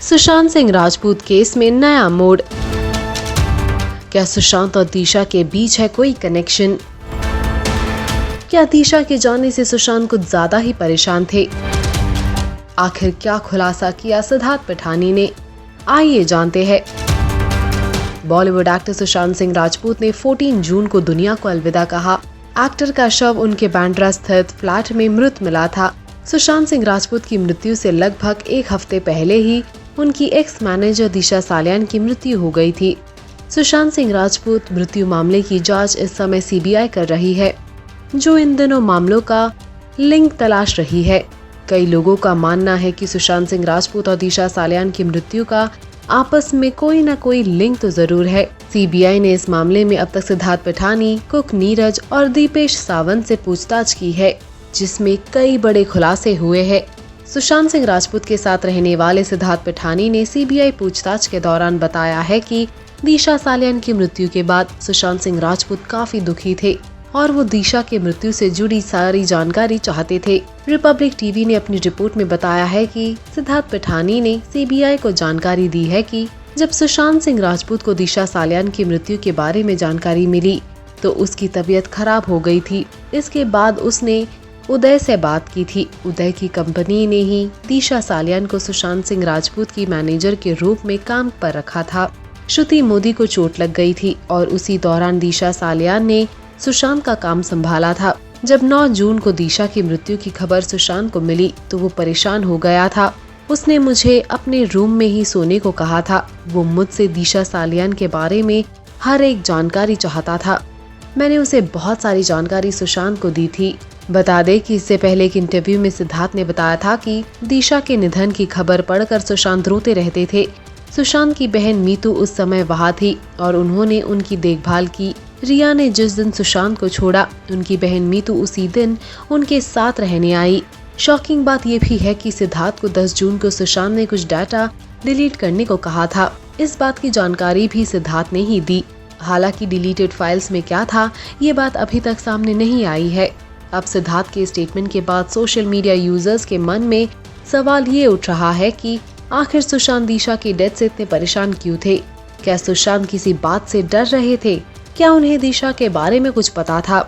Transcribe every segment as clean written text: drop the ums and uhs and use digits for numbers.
Sushant Singh Rajput case में नया मोड़। क्या सुशांत और दिशा के बीच है कोई कनेक्शन? क्या दिशा के जाने से सुशांत कुछ ज्यादा ही परेशान थे? आखिर क्या खुलासा किया सिद्धार्थ पिठानी ने? आइए जानते हैं। बॉलीवुड एक्टर सुशांत सिंह राजपूत ने 14 जून को दुनिया को अलविदा कहा। एक्टर का शव उनके बांद्रा स्थित फ्लैट में मृत मिला था। सुशांत सिंह राजपूत की मृत्यु से लगभग एक हफ्ते पहले ही उनकी एक्स मैनेजर दिशा सालियान की मृत्यु हो गई थी। सुशांत सिंह राजपूत मृत्यु मामले की जांच इस समय सीबीआई कर रही है, जो इन दोनों मामलों का लिंक तलाश रही है। कई लोगों का मानना है कि सुशांत सिंह राजपूत और दिशा सालियान की मृत्यु का आपस में कोई न कोई लिंक तो जरूर है। सीबीआई ने इस मामले में अब तक सिद्धार्थ पिठानी, कुक नीरज और दीपेश सावंत से पूछताछ की है, जिसमें कई बड़े खुलासे हुए हैं। सुशांत सिंह राजपूत के साथ रहने वाले सिद्धार्थ पिठानी ने सीबीआई पूछताछ के दौरान बताया है कि दिशा सालियान की मृत्यु के बाद सुशांत सिंह राजपूत काफी दुखी थे और वो दिशा की मृत्यु से जुड़ी सारी जानकारी चाहते थे। रिपब्लिक टीवी ने अपनी रिपोर्ट में बताया है कि सिद्धार्थ पिठानी ने सीबीआई को जानकारी दी है कि जब सुशांत सिंह राजपूत को दिशा सालियान की मृत्यु के बारे में जानकारी मिली तो उसकी तबीयत खराब हो गई थी। इसके बाद उसने उदय से बात की थी। उदय की कंपनी ने ही दिशा सालियान को सुशांत सिंह राजपूत की मैनेजर के रूप में काम पर रखा था। श्रुति मोदी को चोट लग गई थी और उसी दौरान दिशा सालियान ने सुशांत का काम संभाला था। जब 9 जून को दिशा की मृत्यु की खबर सुशांत को मिली तो वो परेशान हो गया था। उसने मुझे अपने रूम में ही सोने को कहा था। वो मुझसे दिशा सालियान के बारे में हर एक जानकारी चाहता था। मैंने उसे बहुत सारी जानकारी सुशांत को दी थी। बता दें कि इससे पहले एक इंटरव्यू में सिद्धार्थ ने बताया था कि दिशा के निधन की खबर पढ़कर सुशांत रोते रहते थे। सुशांत की बहन मीतू उस समय वहाँ थी और उन्होंने उनकी देखभाल की। रिया ने जिस दिन सुशांत को छोड़ा, उनकी बहन मीतू उसी दिन उनके साथ रहने आई। शॉकिंग बात यह भी है कि सिद्धार्थ को 10 जून को सुशांत ने कुछ डाटा डिलीट करने को कहा था। इस बात की जानकारी भी सिद्धार्थ ने ही दी। हालांकि डिलीटेड फाइल्स में क्या था, ये बात अभी तक सामने नहीं आई है। अब सिद्धार्थ के स्टेटमेंट के बाद सोशल मीडिया यूजर्स के मन में सवाल ये उठ रहा है कि आखिर सुशांत दिशा की डेथ से इतने परेशान क्यों थे? क्या सुशांत किसी बात से डर रहे थे? क्या उन्हें दिशा के बारे में कुछ पता था?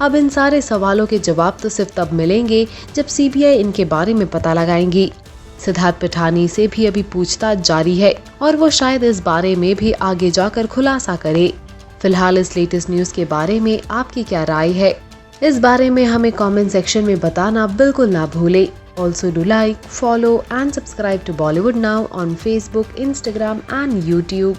अब इन सारे सवालों के जवाब तो सिर्फ तब मिलेंगे जब सीबीआई इनके बारे में पता लगाएंगी। सिद्धार्थ पिठानी से भी अभी पूछताछ जारी है और वो शायद इस बारे में भी आगे जाकर खुलासा करे। फिलहाल इस लेटेस्ट न्यूज के बारे में आपकी क्या राय है? इस बारे में हमें कमेंट सेक्शन में बताना बिल्कुल ना भूले। Also do like, follow and subscribe to Bollywood Now on Facebook, Instagram and YouTube.